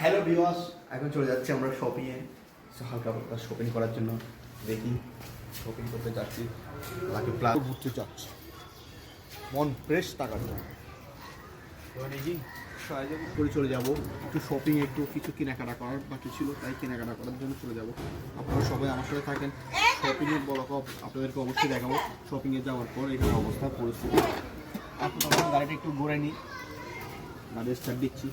Hello viewers, এখন চলে যাচ্ছি আমরা শপিংয়ে, হালকা হালকা শপিং করার জন্য। দেখি শপিং করতে যাচ্ছি, লাকি প্লাস ঘুরতে যাচ্ছি, মন ফ্রেশ থাকার জন্য করে চলে যাবো। একটু শপিং, একটু কিছু কেনাকাটা করার বাকি ছিল, তাই কেনাকাটা করার জন্য চলে যাব। আপনারা সবাই আমার সাথে থাকেন। শপিংয়ের বড় আপনাদেরকে অবশ্যই দেখাবো শপিংয়ে যাওয়ার পর এখানে অবস্থা পরিস্থিতি। এখন আমরা গাড়িটা একটু ঘুরে নিই, গাড়ি স্টার্ট দিচ্ছি।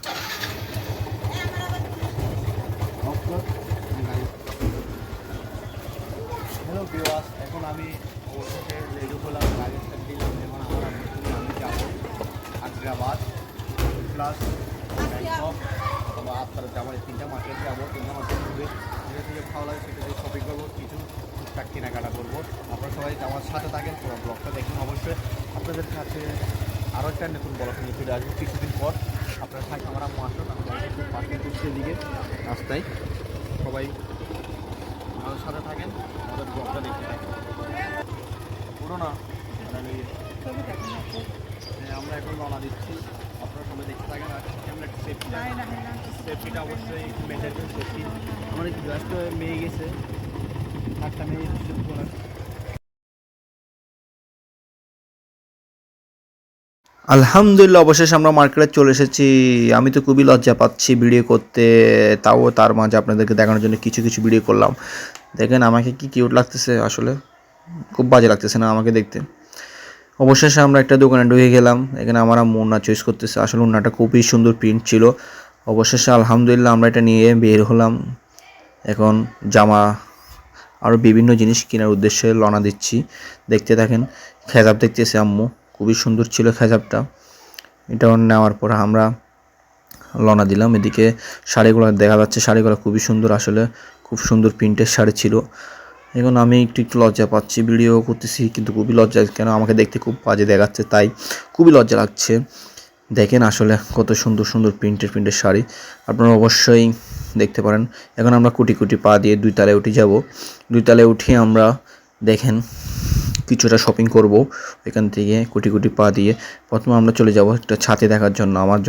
হ্যালো ভিউয়ার্স, এখন আমি অবশ্যই রেডি হলাম, গাড়ি স্টার্ট দিলাম। এখন আমি যাবো হায়দ্রাবাদ প্লাস ব্যাংকক অথবা আপনারা যাবো, তিনটা মার্কেট যাবো। তিনটা মার্কেট ঘুরে যেটা থেকে ভালো লাগে সেটা থেকে শপিং করবো, কিছু টুকটাক কেনাকাটা করবো। আপনারা সবাই আমার সাথে থাকেন, পুরো ব্লগটা দেখুন। অবশ্যই আপনাদের কাছে আরও একটা নতুন ব্লগ নিয়ে ফিরে আসবো কিছুদিন পর। আপনারা থাকেন, আমার আসুন, আমি গাড়ি একটু পার্কিং করছি এদিকে রাস্তায়। সবাই আমাদের সাথে থাকেন, আমাদের ব্লগটা দেখতে থাকেন পুরো না। আমরা এখন রওনা দিচ্ছি, আপনারা সবাই দেখতে থাকেন। আর কেমন একটা সেফটিটা অবশ্যই মেনটেন করুন। সেফটি আমার একটু জাস্ট মেয়ে গেছে, একটা মেয়ে আলহামদুলিল্লাহ, অবশেষে আমরা মার্কেটে চলে এসেছি। আমি তো খুবই লজ্জা পাচ্ছি ভিডিও করতে, তাও তার মাঝে আপনাদেরকে দেখানোর জন্য কিছু কিছু ভিডিও করলাম। দেখেন আমাকে কি কিউট লাগতেছে, আসলে খুব বাজে লাগতেছে না আমাকে দেখতে। অবশেষে আমরা একটা দোকানে ঢুকে গেলাম। এখানে আমার ওড়না চয়েস করতেছে, আসলে ওড়নাটা খুবই সুন্দর প্রিন্ট ছিল। অবশেষে আলহামদুলিল্লাহ আমরা এটা নিয়ে বের হলাম। এখন জামা আরও বিভিন্ন জিনিস কেনার উদ্দেশ্যে রওনা দিচ্ছি। দেখতে থাকেন। খেজাব দেখতেছে আম্মু, খুবই সুন্দর ছিল খেজাবটা। এটা নেওয়ার পর আমরা রওনা দিলাম। এদিকে শাড়িগুলো দেখা যাচ্ছে, শাড়িগুলো খুবই সুন্দর, আসলে খুব সুন্দর প্রিন্টের শাড়ি ছিল। এখন আমি একটু একটু লজ্জা পাচ্ছি, ভিডিও করতেছি কিন্তু খুবই লজ্জা, কেন আমাকে দেখতে খুব বাজে দেখাচ্ছে, তাই খুবই লজ্জা লাগছে। দেখেন আসলে কত সুন্দর সুন্দর প্রিন্টের শাড়ি, আপনারা অবশ্যই দেখতে পারেন। এখন আমরা কুটি কুটি পা দিয়ে 2 তলায় উঠে যাব। 2 তলায় উঠে আমরা দেখেন কিছুটা শপিং করব। এখান থেকে কুটি কুটি পা দিয়ে প্রথমে আমরা চলে যাব একটা ছাতি দেখার জন্য। আমার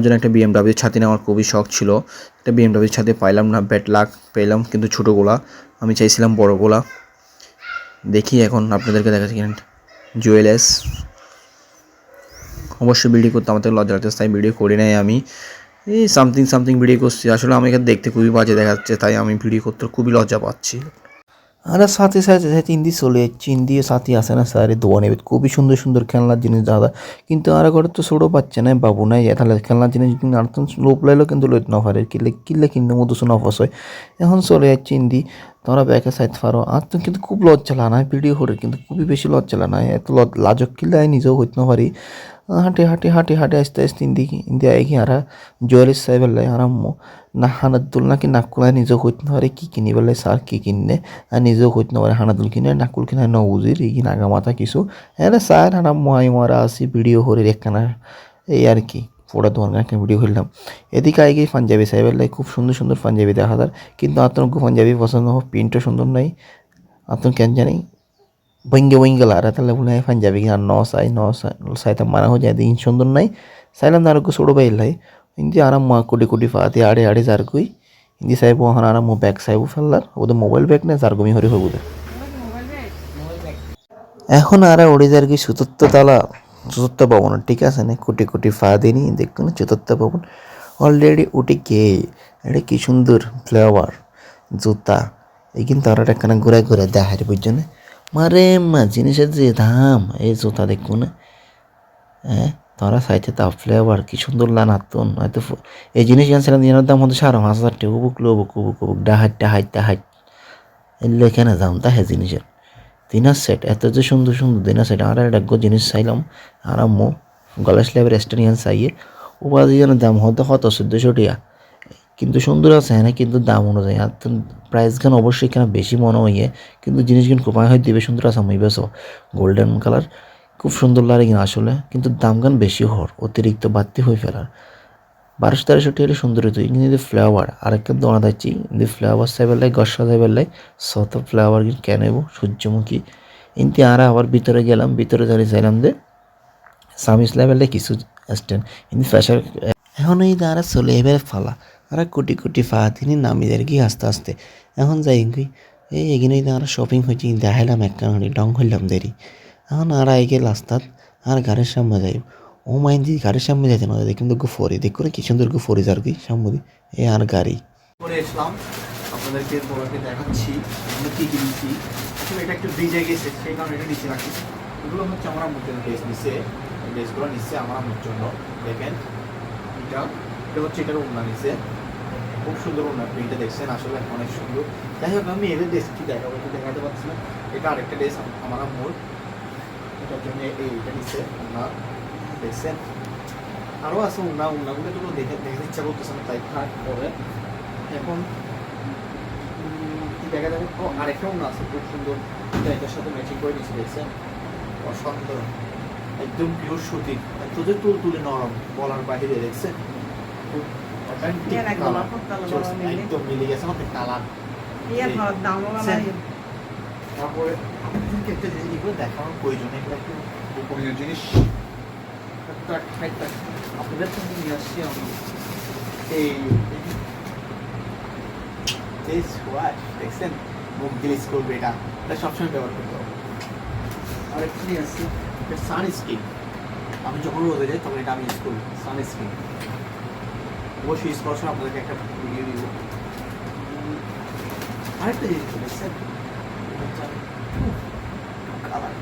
জন্য একটা BMW ছাতি নেওয়ার খুবই শখ ছিল। একটা BMW ছাতি পাইলাম না, ব্যাড লাক, পেলাম কিন্তু ছোটোগুলা, আমি চাইছিলাম বড়গুলা। দেখি এখন আপনাদেরকে দেখাচ্ছি জুয়েলার্স। অবশ্যই ভিডিও করতে আমাদের লজ্জা লাগছে, তাই ভিডিও করি নাই। আমি এই সামথিং ভিডিও করছি, আসলে আমি এখানে দেখতে খুবই বাজে দেখাচ্ছে, তাই আমি ভিডিও করতে খুবই লজ্জা পাচ্ছি। আর সাথে সাথে সাথে ইন্দি চলে যাচ্ছি। ইন্দিও সাথে আসে না স্যার, দোয়া নেবে খুবই সুন্দর সুন্দর খেলনার জিনিস দাদা, কিন্তু আর ঘরে তো ছোটো বাচ্চা নাই, বাবু নাই, তাহলে খেলনার জিনিস আর তো লোভ লাইলেও কিন্তু লইতে না পারে, কিনলে কিনলে মধু শোনা ফসয়। এখন চলে যাচ্ছি ইন্দি, তোমরা ব্যাকে সাইতে পারো। আর তো কিন্তু খুব লজ্জা না ভিডিও করে, কিন্তু খুবই বেশি লজ্জা না, এত লাজক কিনলে নিজেও হইতে না পারি। হাঁটে আস্তে আস্তে ইন্দি আই আর জুয়েলার্স সাহেবের লাই আরাম্য না হানাদুল নাকি নাকুলায় নিজেও হইতে না পারে, কী কিনি বলে স্যার কী কিনে, আর নিজেও হইতে না পারে হানাদুল কিনে নাকুল কিনে ন বুঝির এই আগা মাথা কিছু। হ্যাঁ স্যার আরাম মাই মারা আসি ভিডিও করে একখানা, এই আর কি পুরা দোকান একটা ভিডিও করলাম। এদিকে আই গিয়ে পাঞ্জাবি সাহেবের লাই খুব সুন্দর সুন্দর পাঞ্জাবি দেখা যায়, কিন্তু আতঙ্ক পাঞ্জাবি পছন্দ হোক, প্রিন্টও সুন্দর নাই। আতঙ্ক কেন জানি বইঙ্গে লারা, তাহলে বলে পাঞ্জাবি আর সাইতে মারা হয়ে যায়, দিন সুন্দর নাই। চাইলাম না আর ছোটো বাইর লাই ইন্দি আরাম কোটি ফাতে আড়ে যার কই ইন্দি সাহেব ওখান আরাম ব্যাগ সাহেব ফেললার ওদের মোবাইল ব্যাগ নেই, যার গমি হরি হবুদের। এখন আর ওড়ে যার কি চতুর্থ ভবন, ঠিক আছে না, কোটি ফা দিনি দেখুন চতুর্থ ভবন অলরেডি উঠে গিয়ে। এটা কি সুন্দর ফ্লেভার জুতা, এই কিন্তু আর একখানা ঘুরে দেখার বুঝছো মারে মা জিনিসের যে দাম, এই জুতা দেখুন। হ্যাঁ তোরা সাইতে তা ফ্লেভার কি সুন্দর লানাতুন, হয়তো এই জিনিস জানছিলাম যেন দাম হতো 5,500 টাকা। উবুক ডাহাইট এলে এখানে দাম তাহে জিনিসের দিনার সেট, এত যে সুন্দর সুন্দর দিনার সেট। আর একটা জিনিস চাইলাম আরাম্য গলাস লেবের রেস্টুরেন্ট চাইয়ে, উপাধি যেন দাম হতো 1400 টাকা, কিন্তু সুন্দর আছে হ্যাঁ, কিন্তু দাম অনুযায়ী আর প্রাইস গান অবশ্যই এখানে বেশি মনে হইয়ে, কিন্তু জিনিসগুলো কমায় হয় দিবে সুন্দর আছে। আমি বেশ গোল্ডেন কালার খুব সুন্দর লাগে কিনা আসলে, কিন্তু দাম গান বেশি হওয়ার অতিরিক্ত বাড়তি হয়ে ফেলার 1200-1300 টাকা সুন্দর হতো। কিন্তু ফ্লেভার আরেকটা দোনা দিচ্ছি, কিন্তু ফ্লেভার সাইবেলাই গসা সাইবেলাই শত ফ্লেভার কেন নেব সূর্যমুখী। কিন্তু আর আবার ভিতরে গেলাম, ভিতরে দাঁড়িয়ে চাইলাম যে সামিস লেভেলে কিছু স্ট্যান্ড কিন্তু এখন এই তারা চলে এবার ফালা আর কোটি কোটি ফা তিনি নামিদের কি আস্তে আস্তে এখন যাই কি এই এগিয়ে তারা শপিং হয়েছে দেখাইলাম একটা ডং হইলাম দেরি এখন আর আইগে রাস্তাত আর গাড়ির সামনে যাই ও মাইন দি গাড়ির সামনে যাইতে না কিন্তু গুফরি দেখ করে কি সুন্দর গুফরি যার কি সামনে এই আর গাড়ি করে এসলাম আপনাদেরকে বলাকে দেখাচ্ছি আমরা কী কী নিচ্ছি আসলে এটা একটু ভিজে গেছে সেই কারণে এটা নিচে রাখি এগুলো হচ্ছে আমার মধ্যে ড্রেস নিচ্ছে এই ড্রেসগুলো নিচ্ছে আমার আমার জন্য দেখেন এটা হচ্ছে এটার ওড়না নিচ্ছে খুব সুন্দর ওড়না প্রিন্টটা দেখছেন আসলে অনেক সুন্দর যাই হোক আমি এদের ড্রেস কি দেখাবো একটু দেখাতে পারছি না এটা আরেকটা ড্রেস আমার আম্মুর এটার জন্য এইটা নিচ্ছে ওনার দেখছেন আরও আছে ওনাগুলো তো দেখে ইচ্ছা করতেছে না তাই থাক পরে এখন কি দেখা যাবে আরেকটা ওনা আছে খুব সুন্দর এটা এটার সাথে ম্যাচিং করে নিচ্ছে দেখছেন অসাধারণ একদম পিওর সুতির তোদের তুল তুলে নরম বলার বাহিরে দেখছেন খুব একদম মিলে গেছে আমাদের কালার তারপরে আপনাদেরকে একটা জিনিস এগুলো দেখানোর প্রয়োজন এগুলো একটু গোপনীয় জিনিস আপনাদের তো নিয়ে আসছি আমি এই দেখছেন মুখ গ্লেজ করবে এটা সবসময় ব্যবহার করতে হবে আরেকটা নিয়ে আসছি এটা সানস্ক্রিন আমি যখন রোদে যাই তখন এটা আমি ইউজ করি সানস্ক্রিন অবশ্যই ইউজ করার সময় আপনাদেরকে একটা ভিডিও দিব আরেকটা জিনিস দেখছেন কালার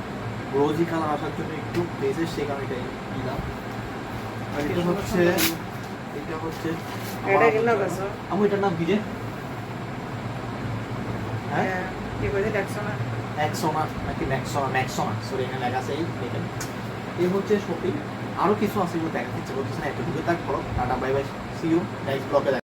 রোজি কালার আসার জন্য একটু বেসের সেই কারণে এটাই নিলাম আর এটা হচ্ছে আমি এটার নাম কি যে ম্যাক্সোনা নাকি ম্যাক্সোনা সরি এখানে লেখা আছে দেখেন এই হচ্ছে শপিং আরও কিছু আছে এগুলো দেখাতে ইচ্ছে করতেছে না এতটুকু তাক করো tata bye bye see you next ব্লগে